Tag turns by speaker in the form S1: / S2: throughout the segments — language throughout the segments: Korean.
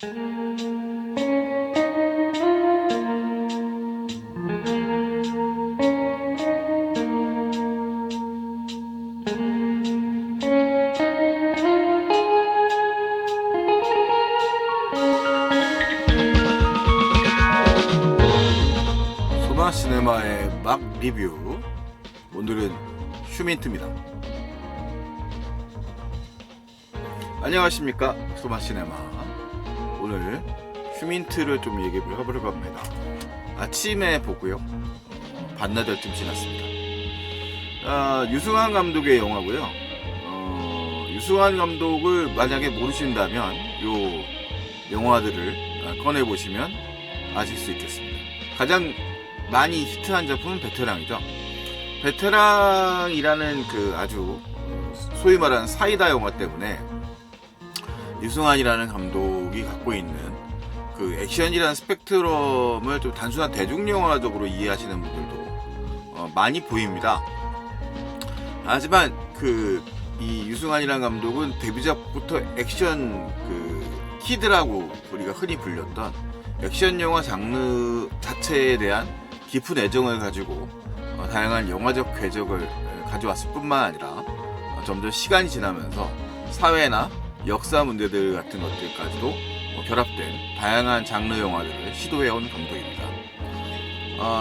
S1: 소나 시네마의 막 리뷰. 오늘은 휴민트입니다. 안녕하십니까, 소나 시네마. 오늘 휴민트를 좀 얘기를 해보려고 합니다. 아침에 보고요, 반나절쯤 지났습니다. 유승환 감독의 영화고요. 유승환 감독을 만약에 모르신다면 요 영화들을 꺼내보시면 아실 수 있겠습니다. 가장 많이 히트한 작품은 베테랑이죠. 베테랑이라는 그 아주 소위 말하는 사이다 영화 때문에 유승환이라는 감독이 갖고 있는 그 액션이라는 스펙트럼을 좀 단순한 대중영화적으로 이해하시는 분들도 많이 보입니다. 하지만 이 유승환이라는 감독은 데뷔작부터 액션 키드라고 우리가 흔히 불렸던 액션 영화 장르 자체에 대한 깊은 애정을 가지고 다양한 영화적 궤적을 가져왔을 뿐만 아니라 점점 시간이 지나면서 사회나 역사 문제들 같은 것들까지도 결합된 다양한 장르 영화들을 시도해온 감독입니다.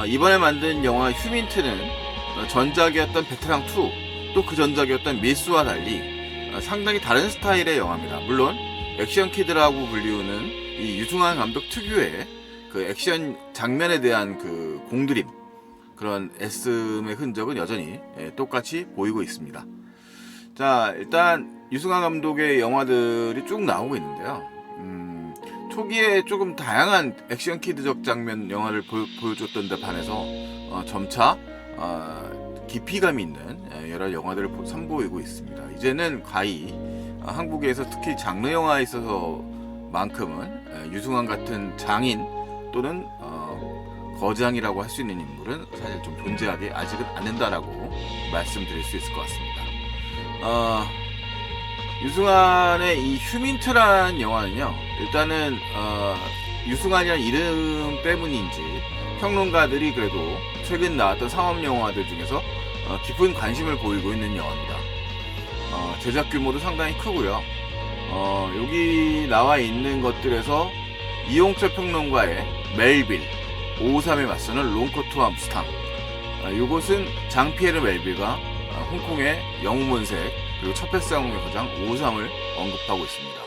S1: 이번에 만든 영화 휴민트는 전작이었던 베테랑2, 또 그 전작이었던 밀수와 달리 상당히 다른 스타일의 영화입니다. 물론 액션 키드라고 불리우는 이 유승환 감독 특유의 그 액션 장면에 대한 그 공들임, 그런 애씀의 흔적은 여전히 똑같이 보이고 있습니다. 자, 일단 유승환 감독의 영화들이 쭉 나오고 있는데요. 초기에 조금 다양한 액션 키드적 장면 영화를 보여줬던 데 반해서 점차 깊이감 있는 여러 영화들을 선보이고 있습니다. 이제는 가히 한국에서 특히 장르 영화에 있어서만큼은 유승환 같은 장인 또는 거장이라고 할 수 있는 인물은 사실 좀 존재하게 아직은 않는다라고 말씀드릴 수 있을 것 같습니다. 유승환의 이 휴민트란 영화는요, 일단은 유승환이라는 이름 때문인지 평론가들이 그래도 최근 나왔던 상업 영화들 중에서 깊은 관심을 보이고 있는 영화입니다. 제작 규모도 상당히 크고요. 여기 나와 있는 것들에서 이용철 평론가의 멜빌, 553에 맞서는 롱코트와 무스탕, 이것은 장피에르 멜빌과 홍콩의 영웅본색, 그리고 첫패쌍의 거장 553을 언급하고 있습니다.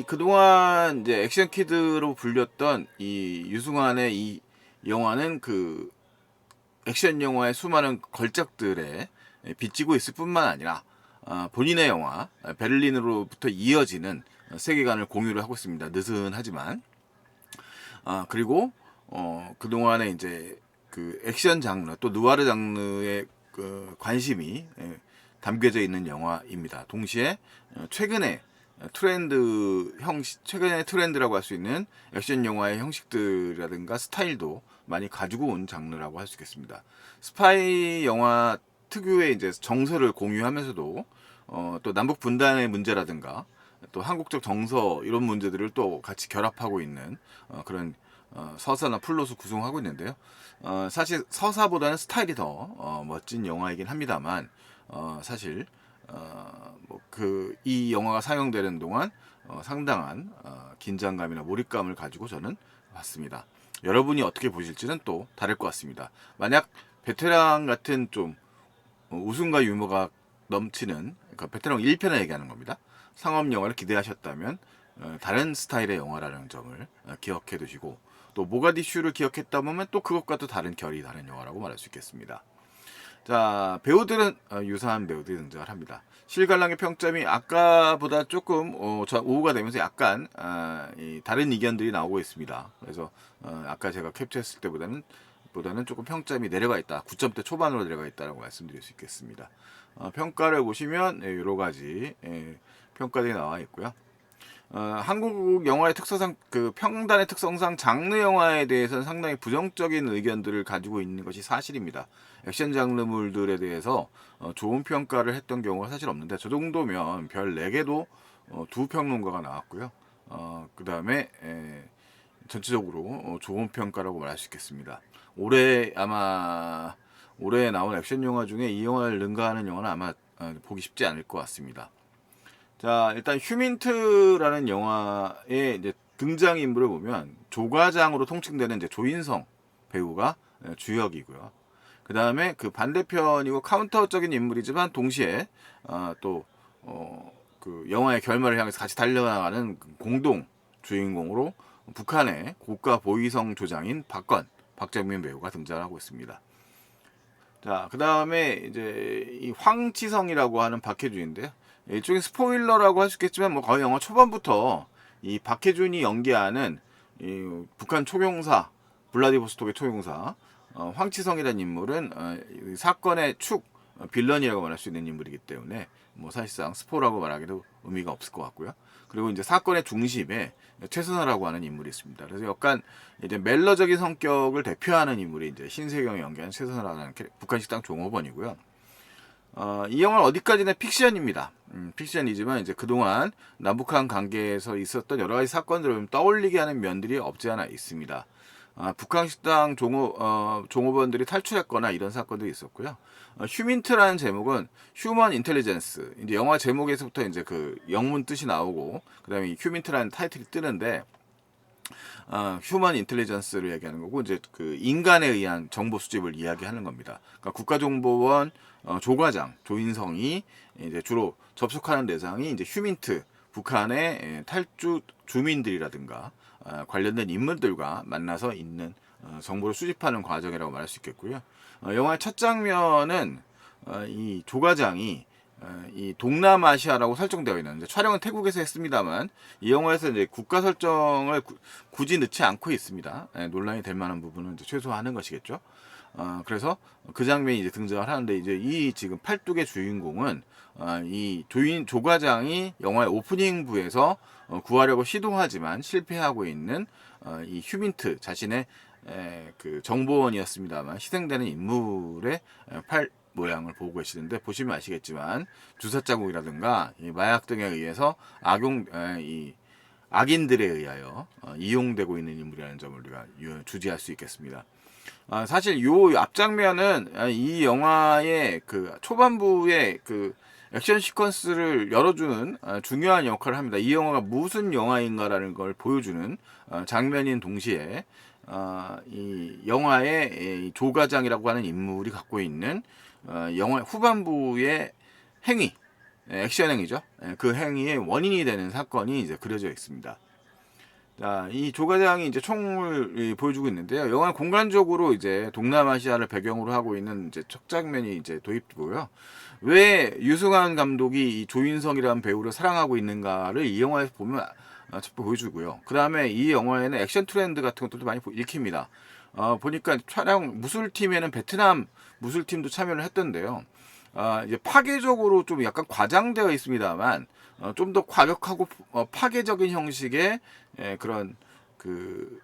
S1: 그동안 이제 액션 키드로 불렸던 이 유승환의 이 영화는 그 액션 영화의 수많은 걸작들에 비치고 있을 뿐만 아니라 본인의 영화 베를린으로부터 이어지는 세계관을 공유를 하고 있습니다. 느슨하지만 그리고 그동안에 이제 그 액션 장르 또 누아르 장르의 그 관심이 담겨져 있는 영화입니다. 동시에 최근의 트렌드라고 할 수 있는 액션 영화의 형식들이라든가 스타일도 많이 가지고 온 장르라고 할 수 있겠습니다. 스파이 영화 특유의 이제 정서를 공유하면서도 또 남북 분단의 문제라든가 또 한국적 정서 이런 문제들을 또 같이 결합하고 있는 그런 서사나 플롯을 구성하고 있는데요. 사실 서사보다는 스타일이 더 멋진 영화이긴 합니다만 사실 이 영화가 상영되는 동안 상당한 긴장감이나 몰입감을 가지고 저는 봤습니다. 여러분이 어떻게 보실지는 또 다를 것 같습니다. 만약 베테랑 같은 좀 웃음과 유머가 넘치는 베테랑 1편을 얘기하는 겁니다. 상업 영화를 기대하셨다면 다른 스타일의 영화라는 점을 기억해 두시고, 또 모가디슈를 기억했다면 또 그것과 또 다른 결이 다른 영화라고 말할 수 있겠습니다. 자, 배우들은 유사한 배우들이 등장을 합니다. 실갈랑의 평점이 아까보다 조금 오후가 되면서 약간 다른 의견들이 나오고 있습니다. 그래서 아까 제가 캡처했을 때보다는 조금 평점이 내려가 있다, 9점대 초반으로 내려가 있다라고 말씀드릴 수 있겠습니다. 평가를 보시면 여러 가지 평가들이 나와 있고요. 한국 영화의 특성상 그 평단의 특성상 장르 영화에 대해서는 상당히 부정적인 의견들을 가지고 있는 것이 사실입니다. 액션 장르물들에 대해서 좋은 평가를 했던 경우가 사실 없는데, 저 정도면 별 4개도 두 평론가가 나왔고요. 그 다음에 전체적으로 좋은 평가라고 말할 수 있겠습니다. 올해 나온 액션 영화 중에 이 영화를 능가하는 영화는 아마 보기 쉽지 않을 것 같습니다. 자, 일단 휴민트라는 영화의 이제 등장 인물을 보면 조과장으로 통칭되는 이제 조인성 배우가 주역이고요. 그 다음에 그 반대편이고 카운터적인 인물이지만 동시에 그 영화의 결말을 향해서 같이 달려나가는 공동 주인공으로 북한의 고가 보위성 조장인 박정민 배우가 등장하고 있습니다. 자, 그 다음에 이제 이 황치성이라고 하는 박해준인데요. 일종의 스포일러라고 할 수 있겠지만 뭐 거의 영화 초반부터 이 박해준이 연기하는 이 북한 초경사, 블라디보스톡의 초경사 황치성이라는 인물은 이 사건의 빌런이라고 말할 수 있는 인물이기 때문에 뭐 사실상 스포라고 말하기도 의미가 없을 것 같고요. 그리고 이제 사건의 중심에 최순아라고 하는 인물이 있습니다. 그래서 약간 이제 멜러적인 성격을 대표하는 인물이 이제 신세경이 연기한 최순아라는 북한 식당 종업원이고요. 이 영화는 어디까지나 픽션입니다. 픽션이지만 이제 그동안 남북한 관계에서 있었던 여러 가지 사건들을 떠올리게 하는 면들이 없지 않아 있습니다. 북한 식당 종업원들이 탈출했거나 이런 사건도 있었고요. 휴민트라는 제목은 휴먼 인텔리전스. 이제 영화 제목에서부터 이제 그 영문 뜻이 나오고 그다음에 휴민트라는 타이틀이 뜨는데 휴먼 인텔리전스를 얘기하는 거고 이제 그 인간에 의한 정보 수집을 이야기하는 겁니다. 그러니까 국가정보원 조과장 조인성이 이제 주로 접촉하는 대상이 이제 휴민트 북한의 탈주 주민들이라든가 관련된 인물들과 만나서 있는 정보를 수집하는 과정이라고 말할 수 있겠고요. 영화의 첫 장면은 이 조과장이 이 동남아시아라고 설정되어 있는데 촬영은 태국에서 했습니다만 이 영화에서 이제 국가 설정을 굳이 넣지 않고 있습니다. 논란이 될 만한 부분은 이제 최소화하는 것이겠죠. 그래서 그 장면이 이제 등장을 하는데 이제 이 지금 팔뚝의 주인공은 이 조과장이 영화의 오프닝부에서 구하려고 시도하지만 실패하고 있는 이 휴민트 자신의 그 정보원이었습니다만 희생되는 인물의 팔 모양을 보고 계시는데 보시면 아시겠지만 주사 자국이라든가 마약 등에 의해서 악인들에 의하여 이용되고 있는 인물이라는 점을 우리가 주지할 수 있겠습니다. 사실 요 앞장면은 이 영화의 그 초반부의 그 액션 시퀀스를 열어주는 중요한 역할을 합니다. 이 영화가 무슨 영화인가라는 걸 보여주는 장면인 동시에 이 영화의 조과장이라고 하는 인물이 갖고 있는 영화 후반부의 행위, 액션 행위죠. 그 행위의 원인이 되는 사건이 이제 그려져 있습니다. 자, 이 조과장이 이제 총을 보여주고 있는데요. 영화 공간적으로 이제 동남아시아를 배경으로 하고 있는 이제 첫 장면이 이제 도입되고요. 왜 유승환 감독이 이 조인성이라는 배우를 사랑하고 있는가를 이 영화에서 보면 보여주고요. 그 다음에 이 영화에는 액션 트렌드 같은 것들도 많이 읽힙니다. 보니까 촬영 무술팀에는 베트남 무술팀도 참여를 했던데요. 이제 파괴적으로 좀 약간 과장되어 있습니다만 좀 더 과격하고 파괴적인 형식의 그런 그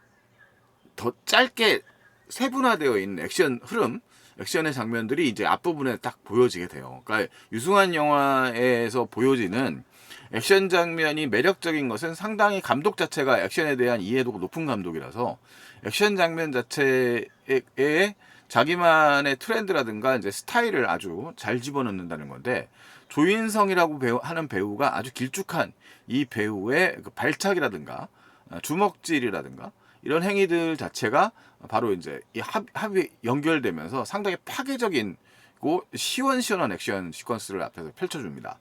S1: 더 짧게 세분화되어 있는 액션 흐름, 액션의 장면들이 이제 앞부분에 딱 보여지게 돼요. 그러니까 유승환 영화에서 보여지는 액션 장면이 매력적인 것은 상당히 감독 자체가 액션에 대한 이해도가 높은 감독이라서 액션 장면 자체에 자기만의 트렌드라든가 이제 스타일을 아주 잘 집어넣는다는 건데 조인성이라고 하는 배우가 아주 길쭉한 이 배우의 그 발차기라든가 주먹질이라든가 이런 행위들 자체가 바로 이제 이 합이 연결되면서 상당히 파괴적인 시원시원한 액션 시퀀스를 앞에서 펼쳐줍니다.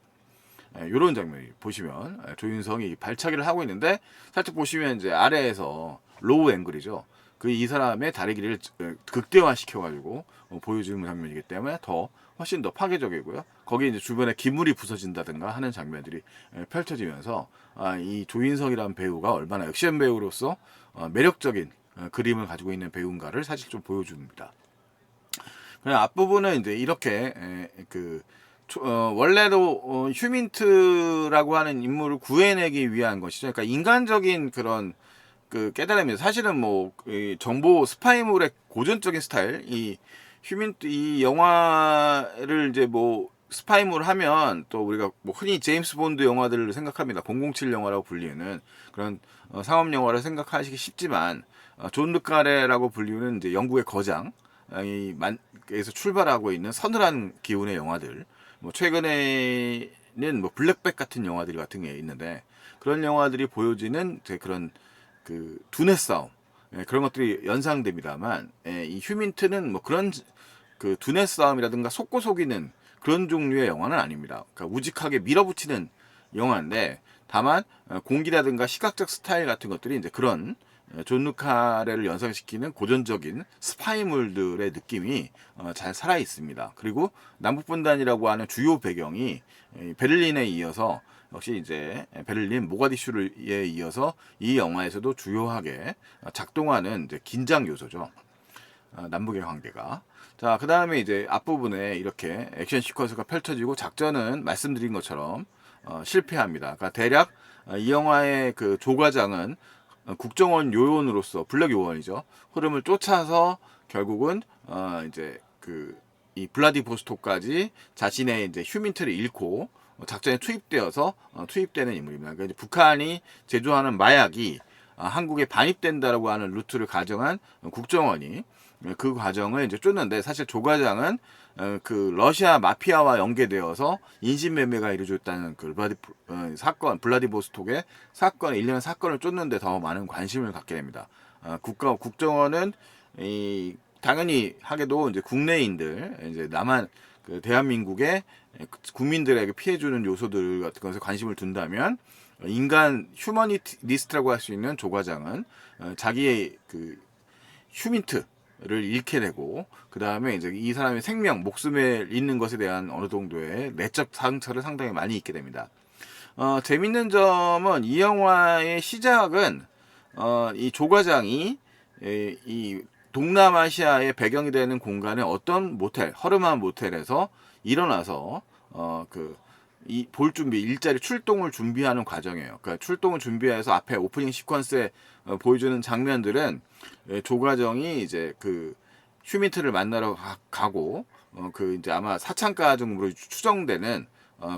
S1: 이런 장면이 보시면 조인성이 발차기를 하고 있는데 살짝 보시면 이제 아래에서 로우 앵글이죠. 그 이 사람의 다리 길이를 극대화 시켜가지고 보여주는 장면이기 때문에 훨씬 더 파괴적이고요. 거기에 이제 주변에 기물이 부서진다든가 하는 장면들이 펼쳐지면서 이 조인성이라는 배우가 얼마나 액션 배우로서 매력적인 그림을 가지고 있는 배우인가를 사실 좀 보여줍니다. 그냥 앞부분은 이제 이렇게 원래도 휴민트라고 하는 인물을 구해내기 위한 것이죠. 그러니까 인간적인 그런 그 깨달음이 사실은 정보 스파이물의 고전적인 스타일 이 영화를 이제 스파이물 하면 또 우리가 뭐 흔히 제임스 본드 영화들을 생각합니다. 007 영화라고 불리는 그런 상업 영화를 생각하시기 쉽지만 존 르카레라고 불리는 이제 영국의 거장 에서 출발하고 있는 서늘한 기운의 영화들, 뭐 최근에는 뭐 블랙백 같은 영화들 같은 게 있는데 그런 영화들이 보여지는 그런 그 두뇌 싸움, 그런 것들이 연상됩니다만, 이 휴민트는 뭐 그런 그 두뇌 싸움이라든가 속고 속이는 그런 종류의 영화는 아닙니다. 그러니까 우직하게 밀어붙이는 영화인데 다만 공기라든가 시각적 스타일 같은 것들이 이제 그런 존 루카레를 연상시키는 고전적인 스파이물들의 느낌이 잘 살아 있습니다. 그리고 남북분단이라고 하는 주요 배경이 베를린에 이어서 역시 이제 베를린 모가디슈에 이어서 이 영화에서도 주요하게 작동하는 이제 긴장 요소죠. 남북의 관계가. 자, 그 다음에 이제 앞부분에 이렇게 액션 시퀀스가 펼쳐지고 작전은 말씀드린 것처럼 실패합니다. 그러니까 대략 이 영화의 그 조과장은 국정원 요원으로서 블랙 요원이죠. 흐름을 쫓아서 결국은 이제 그 이 블라디보스토크까지 자신의 이제 휴민트를 잃고 작전에 투입되어서 투입되는 인물입니다. 그러니까 이제 북한이 제조하는 마약이 한국에 반입된다라고 하는 루트를 가정한 국정원이 그 과정을 이제 쫓는데 사실 조 과장은 그 러시아 마피아와 연계되어서 인신매매가 이루어졌다는 그 사건, 블라디보스톡의 사건, 일련의 사건을 쫓는데 더 많은 관심을 갖게 됩니다. 국정원은 당연히 하게도 이제 국내인들, 이제 남한 그 대한민국의 국민들에게 피해주는 요소들 같은 것에 관심을 둔다면 인간 휴머니스트라고 할 수 있는 조 과장은 자기의 그 휴민트를 잃게 되고 그 다음에 이제 이 사람의 생명, 목숨에 잃는 것에 대한 어느 정도의 내적 상처를 상당히 많이 입게 됩니다. 재밌는 점은 이 영화의 시작은 이 조 과장이 이 동남아시아의 배경이 되는 공간의 어떤 모텔, 허름한 모텔에서 일어나서 이 볼 준비, 일자리 출동을 준비하는 과정이에요. 그러니까 출동을 준비해서 앞에 오프닝 시퀀스에 보여주는 장면들은 조 과정이 이제 그 휴민트를 만나러 가고 그 이제 아마 사창가 정도로 추정되는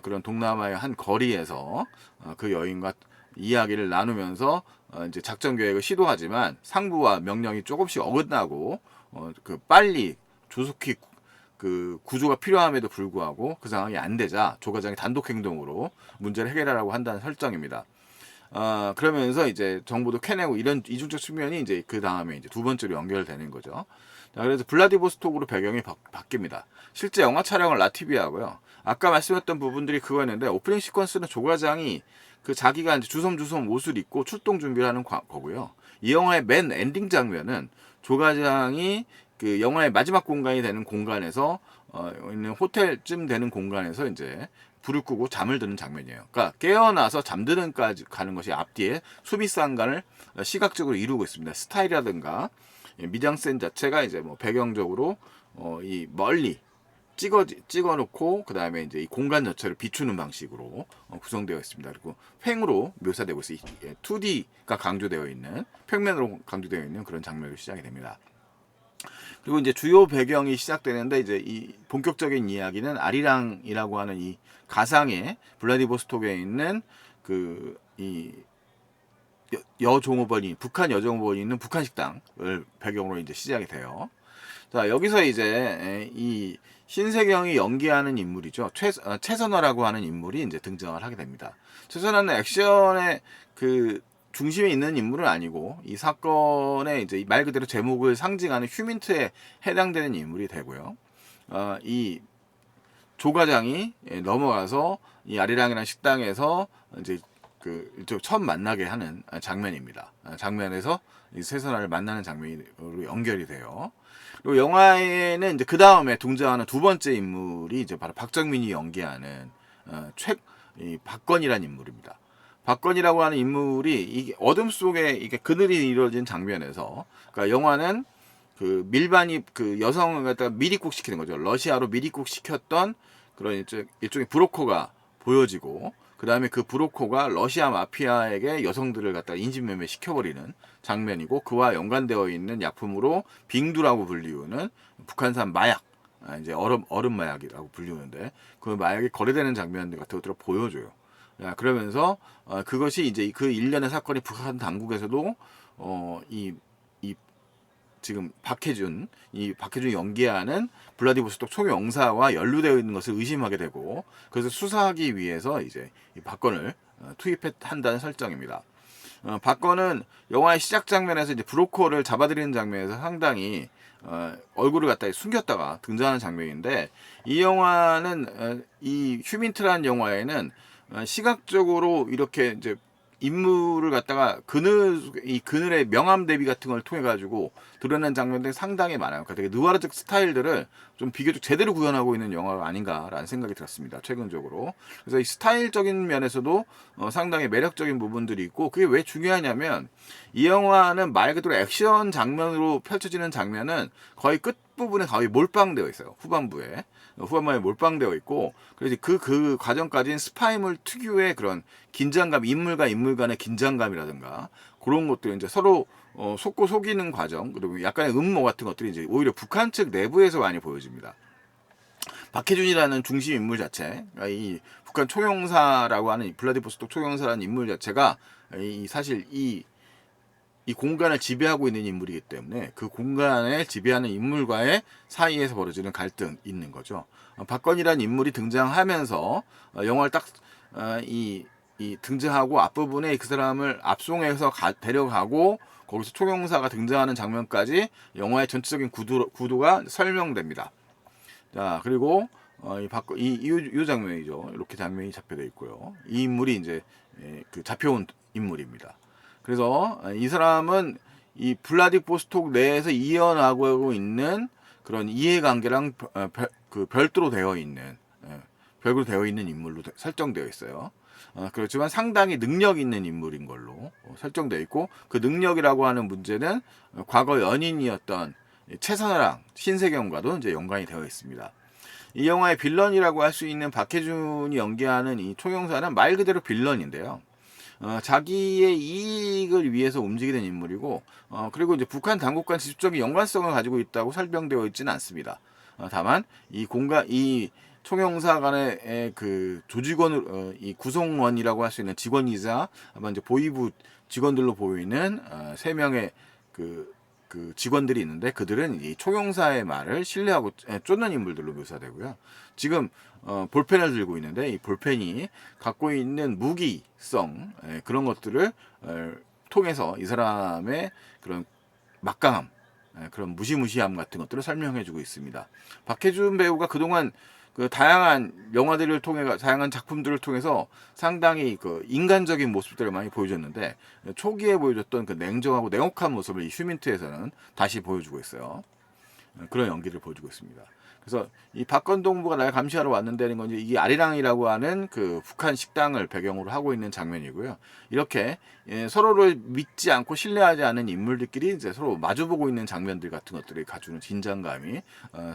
S1: 그런 동남아의 한 거리에서 그 여인과 이야기를 나누면서 이제 작전 계획을 시도하지만 상부와 명령이 조금씩 어긋나고 그 빨리 조속히 그 구조가 필요함에도 불구하고 그 상황이 안 되자 조 과장이 단독 행동으로 문제를 해결하라고 한다는 설정입니다. 그러면서 이제 정보도 캐내고 이런 이중적 측면이 이제 그 다음에 이제 두 번째로 연결되는 거죠. 자, 그래서 블라디보스톡으로 배경이 바뀝니다. 실제 영화 촬영을 라트비아고요. 아까 말씀했던 부분들이 그거였는데 오프닝 시퀀스는 조 과장이 그 자기가 이제 주섬주섬 옷을 입고 출동 준비를 하는 거고요. 이 영화의 맨 엔딩 장면은 조 과장이 그 영화의 마지막 공간이 되는 공간에서 있는 호텔쯤 되는 공간에서 이제 불을 끄고 잠을 드는 장면이에요. 그러니까 깨어나서 잠드는까지 가는 것이 앞뒤에 수비상관을 시각적으로 이루고 있습니다. 스타일이라든가 미장센 자체가 이제 뭐 배경적으로 이 멀리 찍어놓고 그 다음에 이제 이 공간 전체를 비추는 방식으로 구성되어 있습니다. 그리고 횡으로 묘사되고 있어요. 2D가 강조되어 있는 평면으로 강조되어 있는 그런 장면으로 시작이 됩니다. 그리고 이제 주요 배경이 시작되는데 이제 이 본격적인 이야기는 아리랑이라고 하는 이 가상의 블라디보스톡에 있는 그 이 여종업원이 북한 여종업원이 있는 북한 식당을 배경으로 이제 시작이 돼요. 자, 여기서 이제 이 신세경이 연기하는 인물이죠. 최선화라고 하는 인물이 이제 등장을 하게 됩니다. 최선화는 액션의 그 중심에 있는 인물은 아니고 이 사건의 이제 말 그대로 제목을 상징하는 휴민트에 해당되는 인물이 되고요. 이 조 과장이 넘어가서 이 아리랑이라는 식당에서 이제 그 처음 만나게 하는 장면입니다. 장면에서 이 최선화를 만나는 장면으로 연결이 돼요. 그리고 영화에는 이제 그 다음에 등장하는 두 번째 인물이 이제 바로 박정민이 연기하는 이 박건이라는 인물입니다. 박건이라고 하는 인물이 이게 어둠 속에 이게 그늘이 이루어진 장면에서, 그러니까 영화는 그 밀반입 그 여성을 갖다가 미립국 시키는 거죠. 러시아로 미립국 시켰던 그런 일종의 브로커가 보여지고, 그 다음에 그 브로커가 러시아 마피아에게 여성들을 갖다가 인신매매 시켜버리는 장면이고, 그와 연관되어 있는 약품으로 빙두라고 불리우는 북한산 마약, 이제 얼음 마약이라고 불리는데 그 마약이 거래되는 장면 같은 것들을 보여줘요. 그러면서 그것이 이제 그 일련의 사건이 북한 당국에서도 이 지금 박해준이 연기하는 블라디보스톡 총영사와 연루되어 있는 것을 의심하게 되고, 그래서 수사하기 위해서 이제 이 박건을 투입한다는 설정입니다. 박건은 영화의 시작 장면에서 이제 브로커를 잡아들이는 장면에서 상당히 얼굴을 갖다 숨겼다가 등장하는 장면인데, 이 영화는 이 휴민트라는 영화에는 시각적으로 이렇게 이제 인물을 갖다가 그늘의 명암 대비 같은 걸 통해 가지고 드러낸 장면들이 상당히 많아요. 그러니까 되게 느와르적 스타일들을 좀 비교적 제대로 구현하고 있는 영화가 아닌가라는 생각이 들었습니다. 최근적으로. 그래서 이 스타일적인 면에서도 상당히 매력적인 부분들이 있고, 그게 왜 중요하냐면 이 영화는 말 그대로 액션 장면으로 펼쳐지는 장면은 거의 끝부분에 거의 몰빵되어 있어요. 후반부에 몰빵되어 있고, 그래서 그 과정까지는 스파이물 특유의 그런 긴장감, 인물과 인물 간의 긴장감이라든가 그런 것들 이제 서로 속고 속이는 과정, 그리고 약간의 음모 같은 것들이 이제 오히려 북한 측 내부에서 많이 보여집니다. 박해준이라는 중심 인물 자체, 이 북한 총영사라고 하는 블라디보스톡 총영사라는 인물 자체가 사실 이 공간을 지배하고 있는 인물이기 때문에 그 공간을 지배하는 인물과의 사이에서 벌어지는 갈등이 있는 거죠. 박건이라는 인물이 등장하면서 영화를 딱 등장하고 앞부분에 그 사람을 압송해서 데려가고 거기서 총영사가 등장하는 장면까지 영화의 전체적인 구도가 설명됩니다. 자, 그리고 이 장면이죠. 이렇게 장면이 잡혀져 있고요. 이 인물이 이제 그 잡혀온 인물입니다. 그래서 이 사람은 이 블라디보스톡 내에서 이어나가고 있는 그런 이해관계랑 별도로 되어 있는 인물로 설정되어 있어요. 그렇지만 상당히 능력 있는 인물인 걸로 설정되어 있고, 그 능력이라고 하는 문제는 과거 연인이었던 최선아랑 신세경과도 이제 연관이 되어 있습니다. 이 영화의 빌런이라고 할 수 있는 박해준이 연기하는 이 총영사는 말 그대로 빌런인데요. 자기의 이익을 위해서 움직이는 인물이고, 그리고 이제 북한 당국과 직접적인 연관성을 가지고 있다고 설명되어 있지는 않습니다. 다만 이 총영사 간의 그 이 구성원이라고 할 수 있는 직원이자 아마 이제 보위부 직원들로 보이는 3명의 그 직원들이 있는데, 그들은 이 총영사의 말을 신뢰하고 쫓는 인물들로 묘사되고요. 지금 볼펜을 들고 있는데 이 볼펜이 갖고 있는 무기성 그런 것들을 통해서 이 사람의 그런 막강함, 그런 무시무시함 같은 것들을 설명해주고 있습니다. 박해준 배우가 그동안 그 다양한 영화들을 통해 다양한 작품들을 통해서 상당히 그 인간적인 모습들을 많이 보여줬는데, 초기에 보여줬던 그 냉정하고 냉혹한 모습을 이 휴민트에서는 다시 보여주고 있어요. 그런 연기를 보여주고 있습니다. 그래서 이 박건 동부가 날 감시하러 왔는다는 건 이게 아리랑이라고 하는 그 북한 식당을 배경으로 하고 있는 장면이고요. 이렇게 서로를 믿지 않고 신뢰하지 않는 인물들끼리 이제 서로 마주보고 있는 장면들 같은 것들이 가주는 긴장감이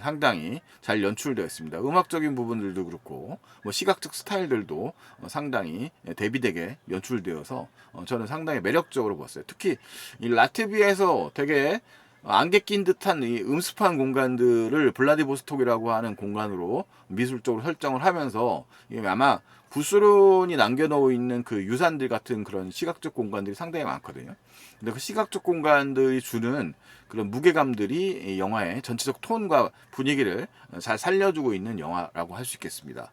S1: 상당히 잘 연출되어 있습니다. 음악적인 부분들도 그렇고 뭐 시각적 스타일들도 상당히 대비되게 연출되어서 저는 상당히 매력적으로 봤어요. 특히 이 라트비아에서 되게 안개 낀 듯한 이 음습한 공간들을 블라디보스톡이라고 하는 공간으로 미술적으로 설정을 하면서, 아마 구스론이 남겨놓고 있는 그 유산들 같은 그런 시각적 공간들이 상당히 많거든요. 근데 그 시각적 공간들이 주는 그런 무게감들이 이 영화의 전체적 톤과 분위기를 잘 살려주고 있는 영화라고 할 수 있겠습니다.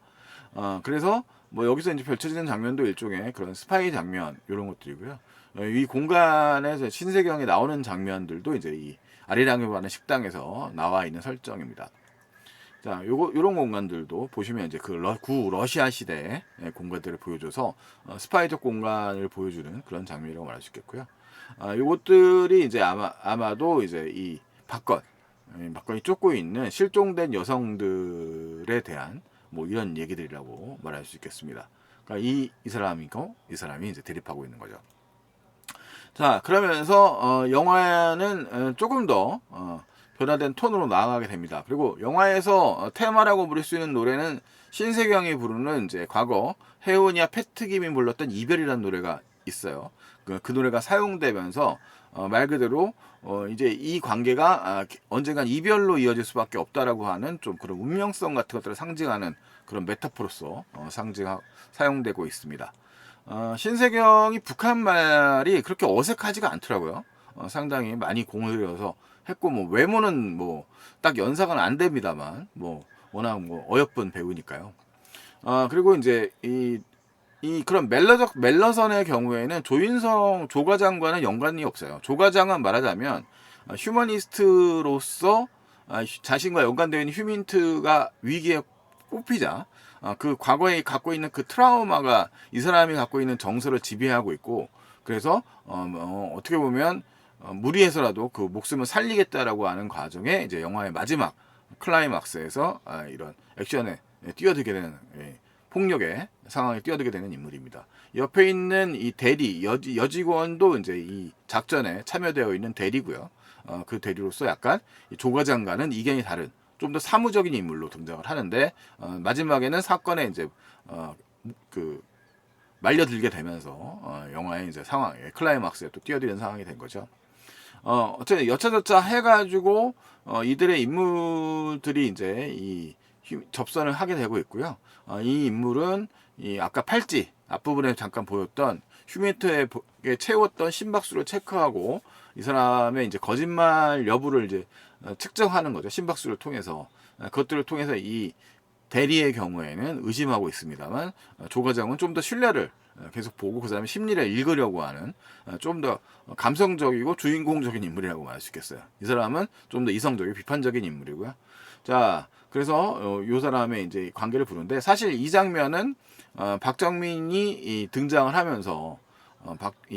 S1: 그래서 뭐 여기서 이제 펼쳐지는 장면도 일종의 그런 스파이 장면 이런 것들이고요. 이 공간에서 신세경이 나오는 장면들도 이제 이 아리랑이라고 하는 식당에서 나와 있는 설정입니다. 자, 요런 공간들도 보시면 이제 그 러시아 시대의 공간들을 보여줘서 스파이적 공간을 보여주는 그런 장면이라고 말할 수 있겠고요. 요것들이 이제 아마도 이제 이 박건이 쫓고 있는 실종된 여성들에 대한 뭐 이런 얘기들이라고 말할 수 있겠습니다. 그러니까 이 사람이 이제 대립하고 있는 거죠. 자, 그러면서 영화는 조금 더 변화된 톤으로 나아가게 됩니다. 그리고 영화에서 테마라고 부를 수 있는 노래는 신세경이 부르는 이제 과거 혜원이와 패트김이 불렀던 이별이라는 노래가 있어요. 그 노래가 사용되면서 말 그대로 이제 이 관계가 언젠간 이별로 이어질 수밖에 없다라고 하는 좀 그런 운명성 같은 것들을 상징하는 그런 메타포로서 사용되고 있습니다. 신세경이 북한 말이 그렇게 어색하지가 않더라고요. 상당히 많이 공을 들여서 했고, 뭐 외모는 뭐 딱 연상은 안 됩니다만, 뭐 워낙 뭐 어여쁜 배우니까요. 그리고 이제 그런 멜러선의 경우에는 조인성 조과장과는 연관이 없어요. 조과장은 말하자면 휴머니스트로서 자신과 연관되어 있는 휴민트가 위기에 뽑히자 그 과거에 갖고 있는 그 트라우마가 이 사람이 갖고 있는 정서를 지배하고 있고, 그래서 어떻게 보면 무리해서라도 그 목숨을 살리겠다라고 하는 과정에 이제 영화의 마지막 클라이막스에서 이런 액션에 뛰어들게 되는 폭력의 상황에 뛰어들게 되는 인물입니다. 옆에 있는 이 대리 여직원도 이제 이 작전에 참여되어 있는 대리고요. 그 대리로서 약간 조과장과는 이견이 다른 좀 더 사무적인 인물로 등장을 하는데, 마지막에는 사건에 이제 그 말려들게 되면서 영화의 이제 상황에 클라이막스에 또 뛰어드는 상황이 된 거죠. 어쨌든 여차저차 해가지고 이들의 인물들이 이제 이 접선을 하게 되고 있고요. 이 인물은 이 아까 팔찌 앞부분에 잠깐 보였던 휴민트에 채웠던 심박수를 체크하고 이 사람의 이제 거짓말 여부를 이제 측정하는 거죠. 심박수를 통해서. 그것들을 통해서 이 대리의 경우에는 의심하고 있습니다만, 조 과장은 좀 더 신뢰를 계속 보고 그 사람의 심리를 읽으려고 하는 좀 더 감성적이고 주인공적인 인물이라고 말할 수 있겠어요. 이 사람은 좀 더 이성적이고 비판적인 인물이고요. 자, 그래서 이 사람의 이제 관계를 보는데, 사실 이 장면은 박정민이 등장을 하면서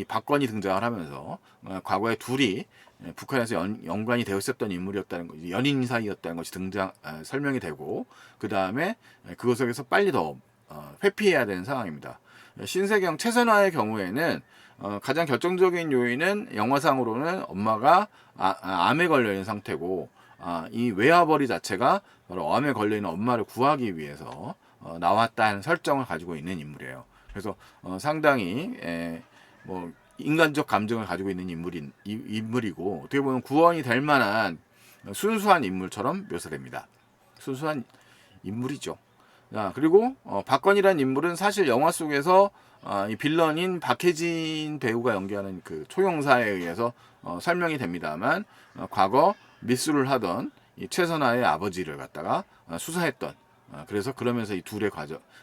S1: 박건이 등장을 하면서 과거에 둘이 북한에서 연관이 되어 있었던 인물이었다는 것, 연인 사이였다는 것이 설명이 되고, 그 다음에 그것 속에서 빨리 더 회피해야 되는 상황입니다. 신세경 최선화의 경우에는 가장 결정적인 요인은 영화상으로는 엄마가 암에 걸려 있는 상태고, 이 외화벌이 자체가 바로 암에 걸려 있는 엄마를 구하기 위해서 나왔다는 설정을 가지고 있는 인물이에요. 그래서 상당히 뭐 인간적 감정을 가지고 있는 인물이고, 어떻게 보면 구원이 될 만한 순수한 인물처럼 묘사됩니다. 순수한 인물이죠. 그리고 박건이라는 인물은 사실 영화 속에서 이 빌런인 박해진 배우가 연기하는 그 초용사에 의해서 설명이 됩니다만, 과거 미수를 하던 이 최선화의 아버지를 갖다가 수사했던, 그래서 그러면서 이 둘의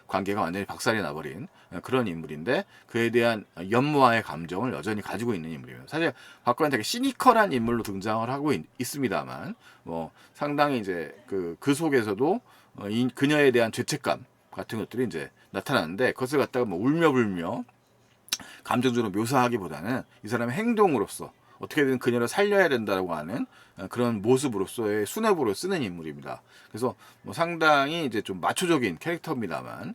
S1: 관계가 완전히 박살이 나버린 그런 인물인데, 그에 대한 연모와의 감정을 여전히 가지고 있는 인물이에요. 사실 박건은 되게 시니컬한 인물로 등장을 하고 있습니다만, 뭐 상당히 이제 그 속에서도 그녀에 대한 죄책감 같은 것들이 이제 나타나는데, 그것을 갖다가 뭐 울며불며 감정적으로 묘사하기보다는 이 사람의 행동으로서 어떻게든 그녀를 살려야 된다고 하는 그런 모습으로서의 수뇌부로 쓰는 인물입니다. 그래서 뭐 상당히 이제 좀 마초적인 캐릭터입니다만,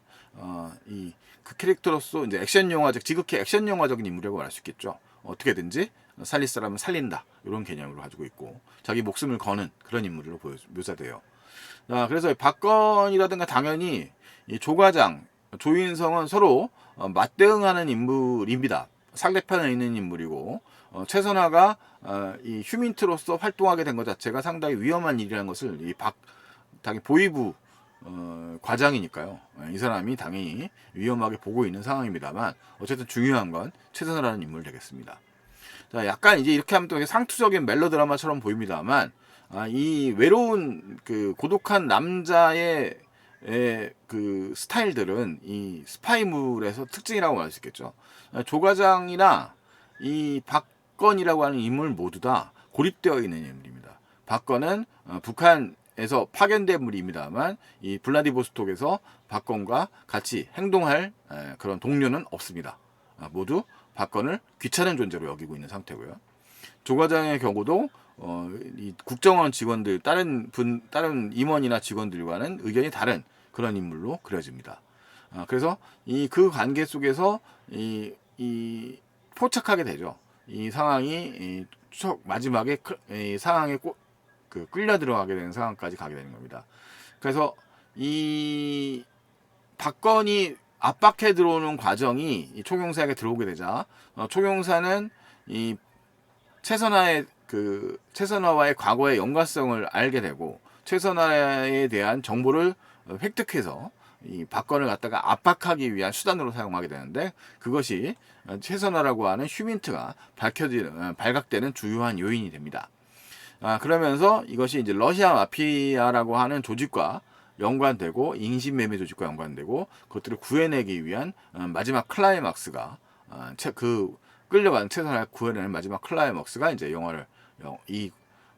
S1: 그 캐릭터로서 이제 액션 영화적, 지극히 액션 영화적인 인물이라고 말할 수 있겠죠. 어떻게든지 살릴 사람은 살린다, 이런 개념으로 가지고 있고 자기 목숨을 거는 그런 인물로 묘사돼요. 그래서 박건이라든가 당연히 이 조과장, 조인성은 서로 맞대응하는 인물입니다. 상대편에 있는 인물이고, 최선화가 이 휴민트로서 활동하게 된 것 자체가 상당히 위험한 일이라는 것을 당연히 보이부 과장이니까요. 이 사람이 당연히 위험하게 보고 있는 상황입니다만, 어쨌든 중요한 건 최선화라는 인물 되겠습니다. 자, 약간 이제 이렇게 하면 또 상투적인 멜로드라마처럼 보입니다만, 이 외로운 그 고독한 남자의 그 스타일들은 이 스파이물에서 특징이라고 말할 수 있겠죠. 조과장이나 이 박건이라고 하는 인물 모두 다 고립되어 있는 인물입니다. 박건은 북한에서 파견된 인물입니다만, 이 블라디보스톡에서 박건과 같이 행동할 그런 동료는 없습니다. 모두 박건을 귀찮은 존재로 여기고 있는 상태고요. 조과장의 경우도 이 국정원 직원들, 다른 임원이나 직원들과는 의견이 다른 그런 인물로 그려집니다. 그래서 그 관계 속에서 포착하게 되죠. 이 상황이 마지막에 이 상황에 끌려 들어가게 되는 상황까지 가게 되는 겁니다. 그래서 이 박건이 압박해 들어오는 과정이 이 초경사에게 들어오게 되자 초경사는 이 최선화와의 과거의 연관성을 알게 되고 최선화에 대한 정보를 획득해서 이 박건을 갖다가 압박하기 위한 수단으로 사용하게 되는데 그것이 최선화라고 하는 휴민트가 발각되는 주요한 요인이 됩니다. 그러면서 이것이 이제 러시아 마피아라고 하는 조직과 연관되고 인신매매 조직과 연관되고 그것들을 구해내기 위한 마지막 클라이막스가 그 끌려가는 최선을 구해내는 마지막 클라이막스가 이제 이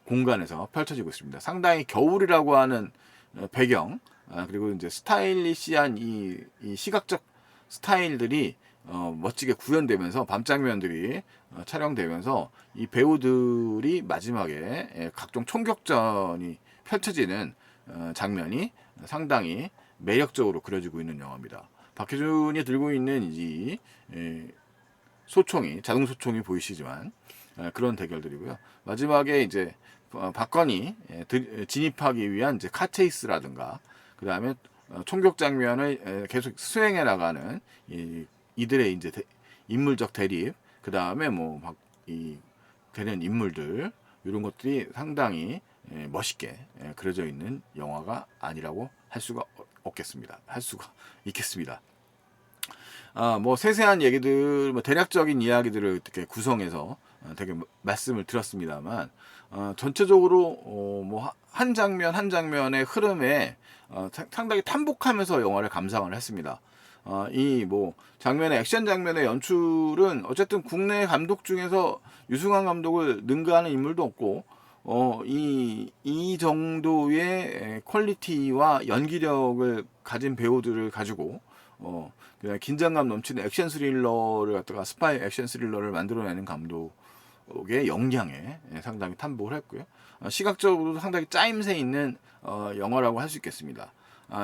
S1: 공간에서 펼쳐지고 있습니다. 상당히 겨울이라고 하는 배경 그리고 이제 스타일리시한 이 시각적 스타일들이 멋지게 구현되면서 밤 장면들이 촬영되면서 이 배우들이 마지막에 각종 총격전이 펼쳐지는 장면이 상당히 매력적으로 그려지고 있는 영화입니다. 박해준이 들고 있는 이 소총이 자동 소총이 보이시지만 그런 대결들이고요. 마지막에 이제 박건이 진입하기 위한 이제 카체이스라든가 그 다음에 총격 장면을 계속 수행해 나가는 이들의 이제 인물적 대립 그 다음에 되는 인물들 이런 것들이 상당히 멋있게 그려져 있는 영화가 아니라고 할 수가 있겠습니다. 세세한 얘기들, 대략적인 이야기들을 이렇게 구성해서 되게 말씀을 드렸습니다만, 전체적으로, 한 장면 한 장면의 흐름에 상당히 탐복하면서 영화를 감상을 했습니다. 장면의 액션 장면의 연출은 어쨌든 국내 감독 중에서 유승환 감독을 능가하는 인물도 없고, 이 정도의 퀄리티와 연기력을 가진 배우들을 가지고, 그냥 긴장감 넘치는 액션 스릴러를 갖다가 스파이 액션 스릴러를 만들어내는 감독의 역량에 상당히 탐복을 했고요. 시각적으로도 상당히 짜임새 있는 영화라고 할 수 있겠습니다.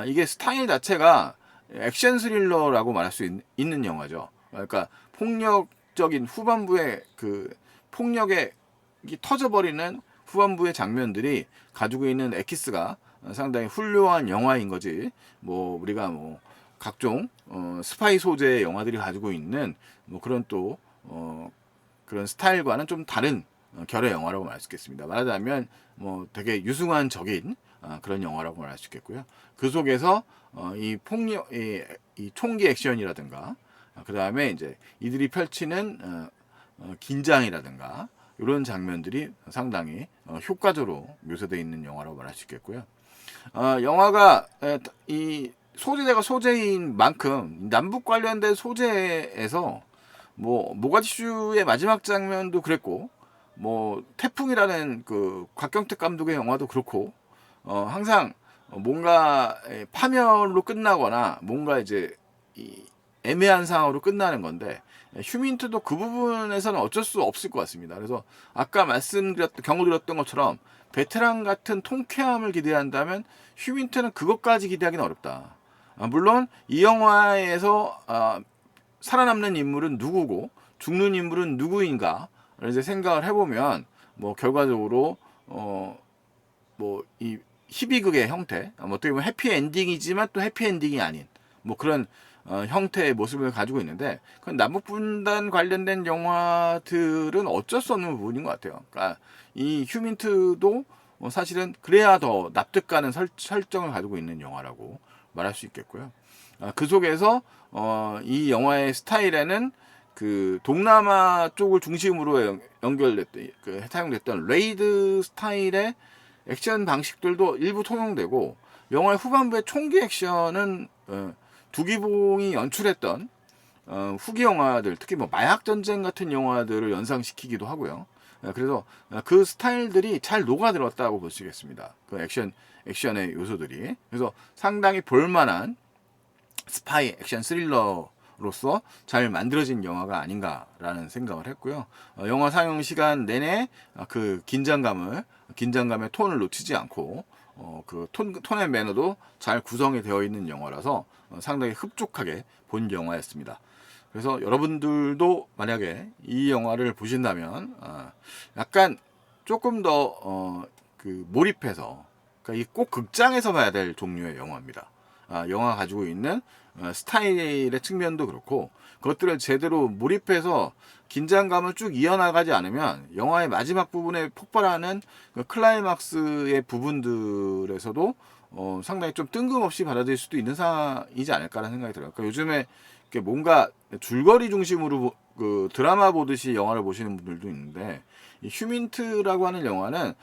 S1: 이게 스타일 자체가 액션 스릴러라고 말할 수 있는 영화죠. 그러니까 폭력적인 후반부에 폭력에 터져버리는 후반부의 장면들이 가지고 있는 엑기스가 상당히 훌륭한 영화인 거지. 우리가 각종 스파이 소재의 영화들이 가지고 있는 그런 그런 스타일과는 좀 다른 결의 영화라고 말할 수 있겠습니다. 말하자면 되게 유승환적인 그런 영화라고 말할 수 있겠고요. 그 속에서 이 총기 액션이라든가 그 다음에 이제 이들이 펼치는 긴장이라든가 이런 장면들이 상당히 효과적으로 묘사되어 있는 영화라고 말할 수 있겠고요. 영화가 이 소재가 소재인 만큼 남북 관련된 소재에서 모가디슈의 마지막 장면도 그랬고 태풍이라는 그 곽경택 감독의 영화도 그렇고 항상 뭔가 파멸로 끝나거나 뭔가 이제 애매한 상황으로 끝나는 건데 휴민트도 그 부분에서는 어쩔 수 없을 것 같습니다. 그래서 아까 경고드렸던 것처럼 베테랑 같은 통쾌함을 기대한다면 휴민트는 그것까지 기대하기는 어렵다. 물론 이 영화에서 살아남는 인물은 누구고 죽는 인물은 누구인가 이제 생각을 해보면 결과적으로 이 희비극의 형태 어떻게 보면 해피엔딩이지만 또 해피엔딩이 아닌 그런 형태의 모습을 가지고 있는데 그건 남북분단 관련된 영화들은 어쩔 수 없는 부분인 것 같아요. 그러니까 이 휴민트도 사실은 그래야 더 납득가는 설정을 가지고 있는 영화라고 말할 수 있겠고요. 그 속에서 이 영화의 스타일에는 그 동남아 쪽을 중심으로 사용됐던 레이드 스타일의 액션 방식들도 일부 통용되고 영화의 후반부의 총기 액션은 두기봉이 연출했던 후기 영화들 특히 마약 전쟁 같은 영화들을 연상시키기도 하고요. 그래서 그 스타일들이 잘 녹아들었다고 볼 수 있겠습니다. 그 액션의 요소들이. 그래서 상당히 볼만한 스파이 액션 스릴러로서 잘 만들어진 영화가 아닌가라는 생각을 했고요. 영화 상영 시간 내내 그 긴장감의 톤을 놓치지 않고 그 톤의 매너도 잘 구성이 되어 있는 영화라서 상당히 흡족하게 본 영화였습니다. 그래서 여러분들도 만약에 이 영화를 보신다면 약간 조금 더 몰입해서 그러니까 꼭 극장에서 봐야 될 종류의 영화입니다. 영화가 가지고 있는 스타일의 측면도 그렇고, 그것들을 제대로 몰입해서 긴장감을 쭉 이어나가지 않으면 영화의 마지막 부분에 폭발하는 그 클라이막스의 부분들에서도 상당히 좀 뜬금없이 받아들일 수도 있는 상황이지 않을까라는 생각이 들어요. 그러니까 요즘에 뭔가 줄거리 중심으로 그 드라마 보듯이 영화를 보시는 분들도 있는데, 이 휴민트라고 하는 영화는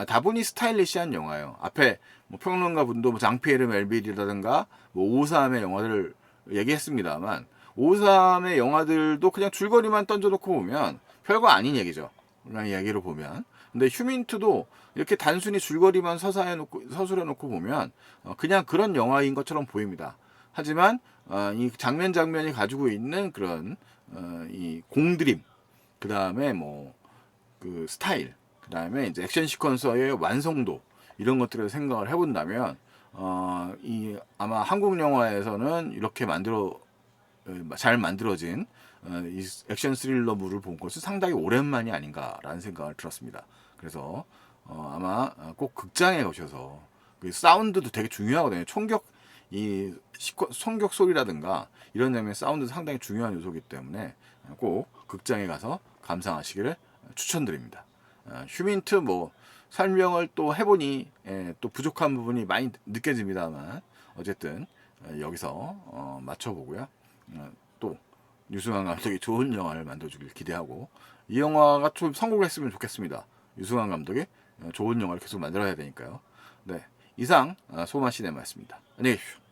S1: 다분히 스타일리시한 영화예요. 앞에 뭐 평론가 분도 뭐 장피에르 멜빌이라든가 뭐 오삼의 영화들을 얘기했습니다만, 오삼의 영화들도 그냥 줄거리만 던져놓고 보면 별거 아닌 얘기죠. 그냥 이야기로 보면. 근데 휴민트도 이렇게 단순히 줄거리만 서술해놓고 보면 그냥 그런 영화인 것처럼 보입니다. 하지만 이 장면이 가지고 있는 그런 이 공드림, 그 다음에 뭐 그 스타일, 그 다음에 이제 액션 시퀀서의 완성도, 이런 것들을 생각을 해본다면 이 아마 한국 영화에서는 이렇게 잘 만들어진 이 액션 스릴러물을 본 것은 상당히 오랜만이 아닌가라는 생각을 들었습니다. 그래서 아마 꼭 극장에 가셔서, 그 사운드도 되게 중요하거든요. 총격 소리라든가 이런 장면 사운드도 상당히 중요한 요소이기 때문에 꼭 극장에 가서 감상하시기를 추천드립니다. 휴민트 뭐 설명을 또 해보니 또 부족한 부분이 많이 느껴집니다만, 어쨌든 여기서 맞춰보고요. 또 유승환 감독이 좋은 영화를 만들어주길 기대하고, 이 영화가 좀 성공했으면 좋겠습니다. 유승환 감독이 좋은 영화를 계속 만들어야 되니까요. 네, 이상 소마시네마였습니다. 안녕히 계십시오.